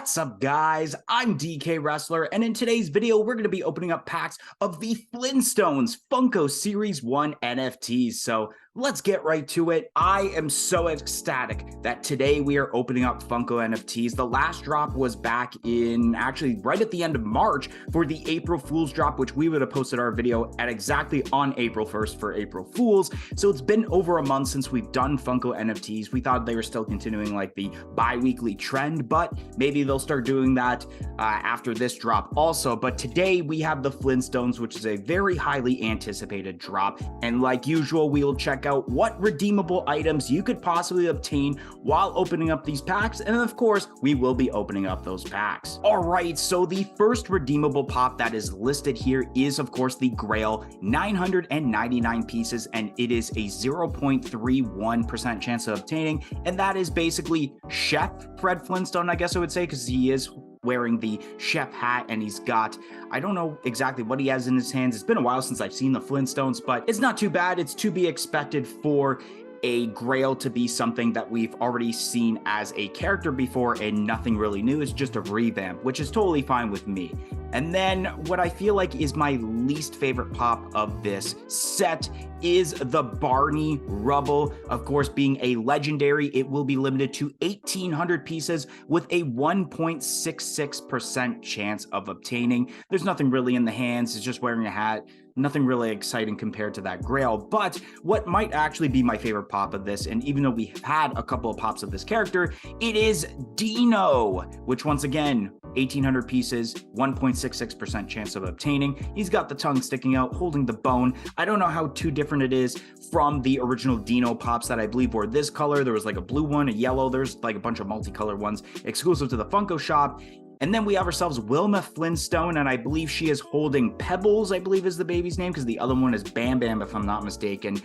What's up, guys? I'm DK Wrestler, and in today's video, we're going to be opening up packs of the Flintstones Funko Series 1 NFTs. So let's get right to it. I am so ecstatic that today we are opening up Funko NFTs. The last drop was back in, actually, right at the end of March for the April Fool's drop, which we would have posted our video at exactly on April 1st for April Fool's. So it's been over a month since we've done Funko NFTs. We thought they were still continuing like the bi-weekly trend, but maybe they'll start doing that after this drop also. But today we have the Flintstones, which is a very highly anticipated drop. And like usual, we will check out what redeemable items you could possibly obtain while opening up these packs. And of course, we will be opening up those packs. All right, so the first redeemable pop that is listed here is, of course, the Grail, 999 pieces, and it is a 0.31% chance of obtaining. And that is basically Chef Fred Flintstone, I guess I would say, because he is wearing the chef hat, and he's got, I don't know exactly what he has in his hands. It's been a while since I've seen the Flintstones, but it's not too bad. It's to be expected for a Grail to be something that we've already seen as a character before, and nothing really new. It's just a revamp, which is totally fine with me. And then what I feel like is my least favorite pop of this set is the Barney Rubble. Of course, being a legendary, it will be limited to 1,800 pieces with a 1.66% chance of obtaining. There's nothing really in the hands. It's just wearing a hat. Nothing really exciting compared to that Grail. But what might actually be my favorite pop of this, and even though we've had a couple of pops of this character, it is Dino, which once again, 1,800 pieces, 1.66% chance of obtaining. He's got the tongue sticking out, holding the bone. I don't know how too different it is from the original Dino pops that I believe were this color. There was like a blue one, a yellow. There's like a bunch of multicolored ones exclusive to the Funko shop. And then we have ourselves Wilma Flintstone, and I believe she is holding Pebbles, I believe is the baby's name, because the other one is Bam Bam, if I'm not mistaken.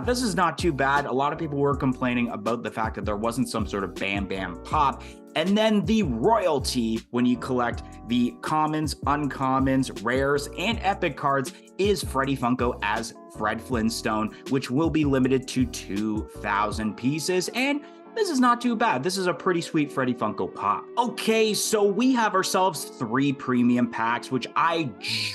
This is not too bad. A lot of people were complaining about the fact that there wasn't some sort of Bam Bam pop. And then the royalty, when you collect the commons, uncommons, rares, and epic cards, is Freddy Funko as Fred Flintstone, which will be limited to 2,000 pieces. And this is not too bad. This is a pretty sweet Freddy Funko pop. Okay, so we have ourselves 3 premium packs, which I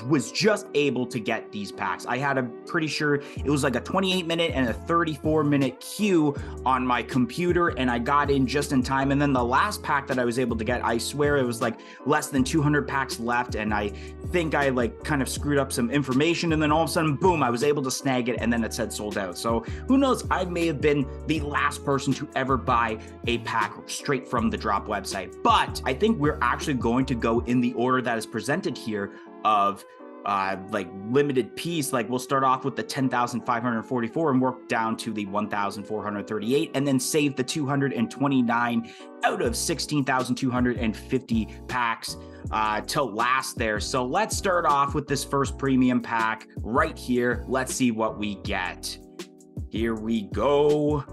was just able to get these packs. I had a pretty sure it was like a 28-minute and a 34-minute queue on my computer, and I got in just in time. And then the last pack that I was able to get, I swear it was like less than 200 packs left, and I think I like kind of screwed up some information, and then all of a sudden, boom, I was able to snag it, and then it said sold out. So who knows, I may have been the last person to ever buy a pack straight from the drop website. But I think we're actually going to go in the order that is presented here of like limited piece. Like we'll start off with the 10,544 and work down to the 1,438, and then save the 229 out of 16,250 packs to last there. So let's start off with this first premium pack right here. Let's see what we get. Here we go.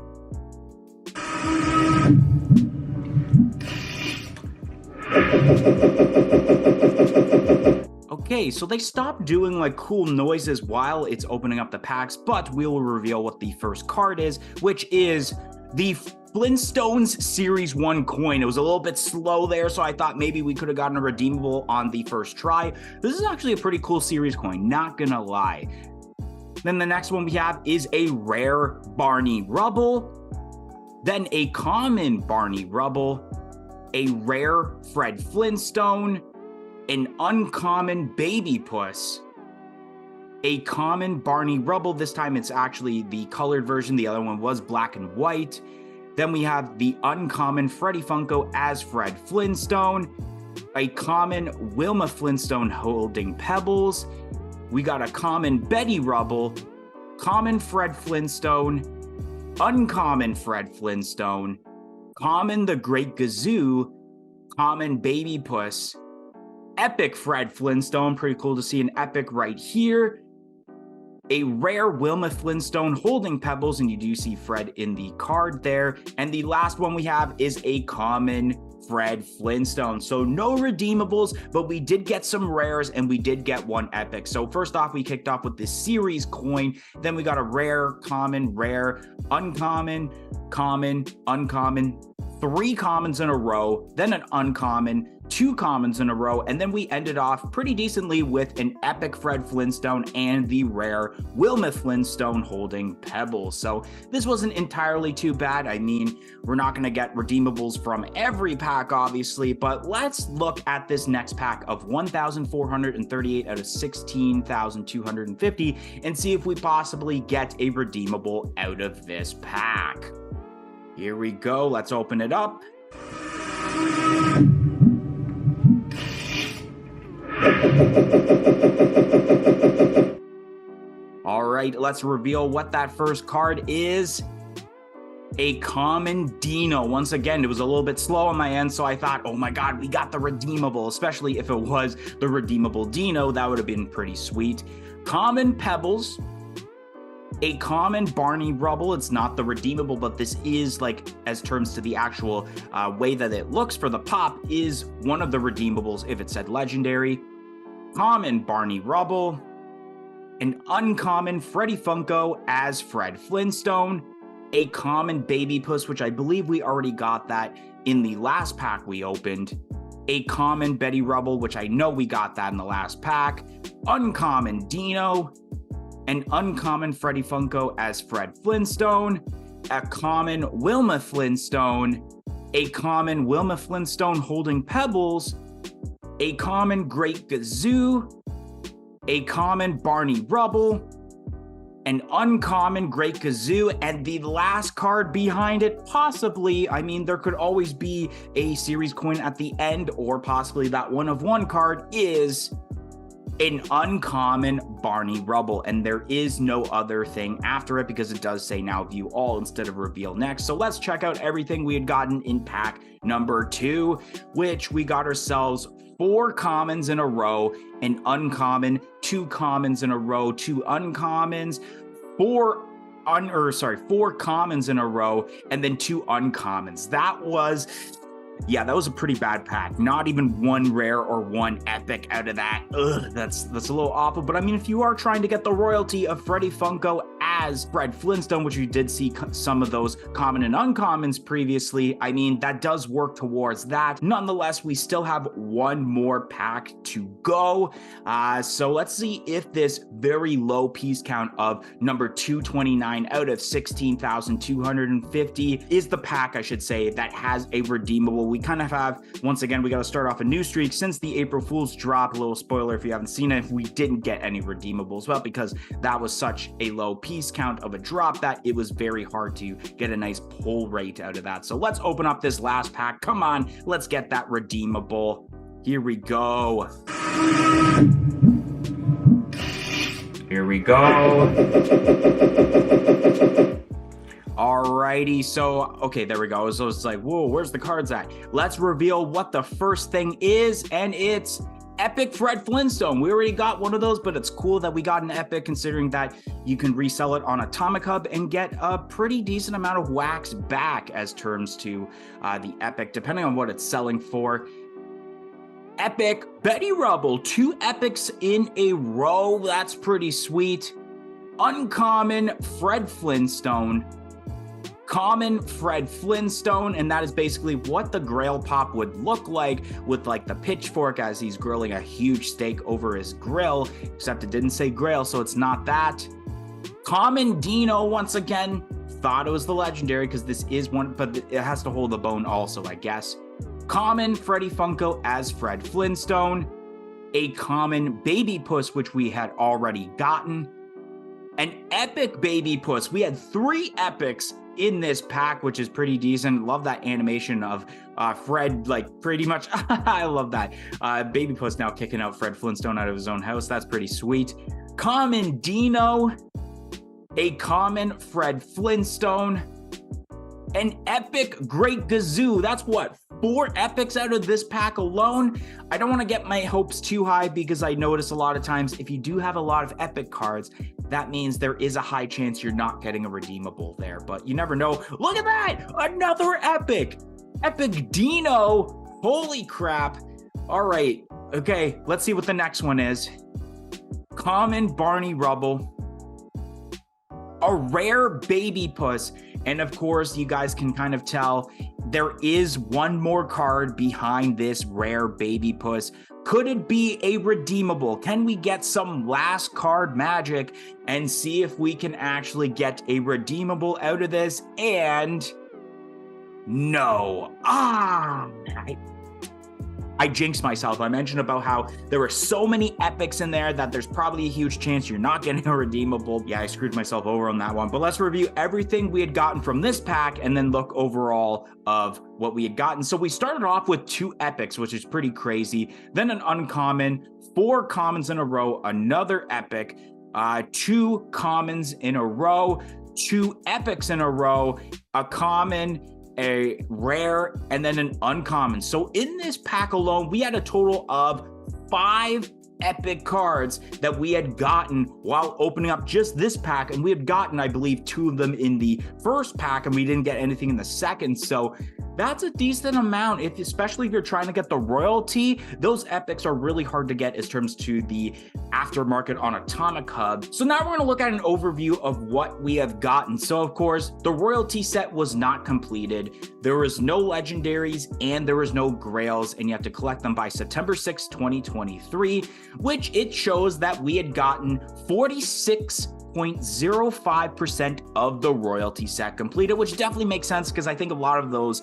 Okay, so they stopped doing like cool noises while it's opening up the packs, but we will reveal what the first card is, which is the Flintstones Series 1 coin. It was a little bit slow there, so I thought maybe we could have gotten a redeemable on the first try. This is actually a pretty cool series coin, not gonna lie. Then the next one we have is a rare Barney Rubble, then a common Barney Rubble, a rare Fred Flintstone, an uncommon Baby Puss, a common Barney Rubble. This time it's actually the colored version. The other one was black and white. Then we have the uncommon Freddy Funko as Fred Flintstone, a common Wilma Flintstone holding Pebbles. We got a common Betty Rubble, common Fred Flintstone, uncommon Fred Flintstone, common the Great Gazoo, common Baby Puss, epic Fred Flintstone, pretty cool to see an epic right here, a rare Wilma Flintstone holding Pebbles, and you do see Fred in the card there, and the last one we have is a common Fred Flintstone. So no redeemables, but we did get some rares and we did get one epic. So first off, we kicked off with this series coin. Then we got a rare, common, rare, uncommon, common, uncommon, 3 commons in a row, then an uncommon, 2 commons in a row, and then we ended off pretty decently with an epic Fred Flintstone and the rare Wilma Flintstone holding Pebbles. So this wasn't entirely too bad. I mean, we're not going to get redeemables from every pack, obviously, but let's look at this next pack of 1,438 out of 16,250 and see if we possibly get a redeemable out of this pack. Here we go. Let's open it up. All right, let's reveal what that first card is. A common Dino. Once again, it was a little bit slow on my end, so I thought, oh my god, we got the redeemable, especially if it was the redeemable Dino. That would have been pretty sweet. Common Pebbles. A common Barney Rubble. It's not the redeemable, but this is, like, as terms to the actual way that it looks for the pop, is one of the redeemables if it said legendary. Common Barney Rubble. An uncommon Freddy Funko as Fred Flintstone. A common Baby Puss, which I believe we already got that in the last pack we opened. A common Betty Rubble, which I know we got that in the last pack. Uncommon Dino. An uncommon Freddy Funko as Fred Flintstone, a common Wilma Flintstone, a common Wilma Flintstone holding Pebbles, a common Great Gazoo, a common Barney Rubble, an uncommon Great Gazoo, and the last card behind it, possibly, I mean, there could always be a series coin at the end, or possibly that one of one card is an uncommon Barney Rubble, and there is no other thing after it because it does say now view all instead of reveal next. So let's check out everything we had gotten in pack number 2, which we got ourselves 4 commons in a row, an uncommon, 2 commons in a row, 2 uncommons, 4 commons in a row, and then 2 uncommons. That was a pretty bad pack. Not even 1 rare or 1 epic out of that. Ugh, that's a little awful. But I mean, if you are trying to get the royalty of Freddy Funko as Fred Flintstone, which you did see some of those common and uncommons previously, I mean, that does work towards that. Nonetheless, we still have 1 more pack to go. So let's see if this very low piece count of number 229 out of 16,250 is the pack, I should say, that has a redeemable. We kind of have, once again, we got to start off a new streak since the April Fool's drop. A little spoiler if you haven't seen it, we didn't get any redeemables. Well, because that was such a low piece count of a drop that it was very hard to get a nice pull rate out of that. So let's open up this last pack. Come on, let's get that redeemable. Here we go. Here we go. Alrighty, so, okay, there we go. So it's like, whoa, where's the cards at? Let's reveal what the first thing is, and it's Epic Fred Flintstone. We already got one of those, but it's cool that we got an Epic, considering that you can resell it on Atomic Hub and get a pretty decent amount of wax back as terms to the Epic, depending on what it's selling for. Epic Betty Rubble, 2 epics in a row. That's pretty sweet. Uncommon Fred Flintstone. Common Fred Flintstone, and that is basically what the Grail pop would look like, with like the pitchfork as he's grilling a huge steak over his grill, except it didn't say Grail, so it's not that. Common Dino, once again, thought it was the legendary because this is one, but it has to hold the bone also, I guess. Common Freddy Funko as Fred Flintstone. A common Baby Puss, which we had already gotten. An epic Baby Puss. We had 3 epics in this pack, which is pretty decent. Love that animation of Fred, like, pretty much. I love that. Baby Puss now kicking out Fred Flintstone out of his own house. That's pretty sweet. Common Dino. A common Fred Flintstone. An epic Great Gazoo. That's what, 4 epics out of this pack alone? I don't want to get my hopes too high, because I notice a lot of times if you do have a lot of epic cards, that means there is a high chance you're not getting a redeemable there, but you never know. Look at that! Another epic! Epic Dino! Holy crap. All right. Okay, let's see what the next one is. Common Barney Rubble. A rare Baby Puss. And of course, you guys can kind of tell there is one more card behind this rare baby puss. Could it be a redeemable? Can we get some last card magic and see if we can actually get a redeemable out of this? And no. I jinxed myself. I mentioned about how there were so many epics in there that there's probably a huge chance you're not getting a redeemable. Yeah, I screwed myself over on that one. But let's review everything we had gotten from this pack and then look overall of what we had gotten. So we started off with 2 epics, which is pretty crazy. Then an uncommon, 4 commons in a row, another epic, 2 commons in a row, 2 epics in a row, a common, a rare, and then an uncommon. So in this pack alone, we had a total of 5 epic cards that we had gotten while opening up just this pack, and we had gotten, I believe, 2 of them in the first pack, and we didn't get anything in the second. So that's a decent amount, especially if you're trying to get the royalty. Those epics are really hard to get in terms to the aftermarket on Atomic Hub. So now we're going to look at an overview of what we have gotten. So of course, the royalty set was not completed. There was no legendaries and there was no grails, and you have to collect them by September 6, 2023, which it shows that we had gotten 46.05% of the royalty set completed, which definitely makes sense because I think a lot of those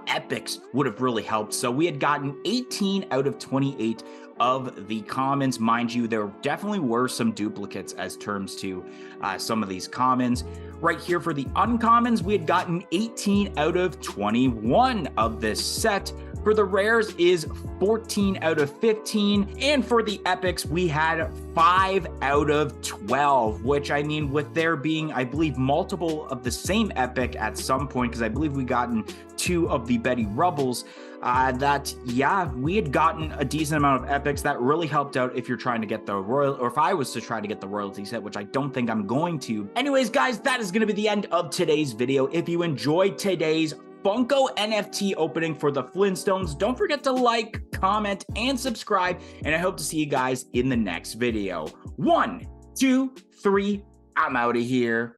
epics would have really helped. So we had gotten 18 out of 28 of the commons. Mind you, there definitely were some duplicates as terms to some of these commons. Right here for the uncommons, we had gotten 18 out of 21 of this set. For the rares is 14 out of 15. And for the epics, we had 5 out of 12, which, I mean, with there being, I believe, multiple of the same epic at some point, because I believe we gotten 2 of the Betty Rubbles, we had gotten a decent amount of epics. That really helped out if you're trying to get the royal, or if I was to try to get the royalty set, which I don't think I'm going to. Anyways, guys, that is going to be the end of today's video. If you enjoyed today's Funko NFT opening for the Flintstones, don't forget to like, comment, and subscribe, and I hope to see you guys in the next video. 1, 2, 3, I'm out of here.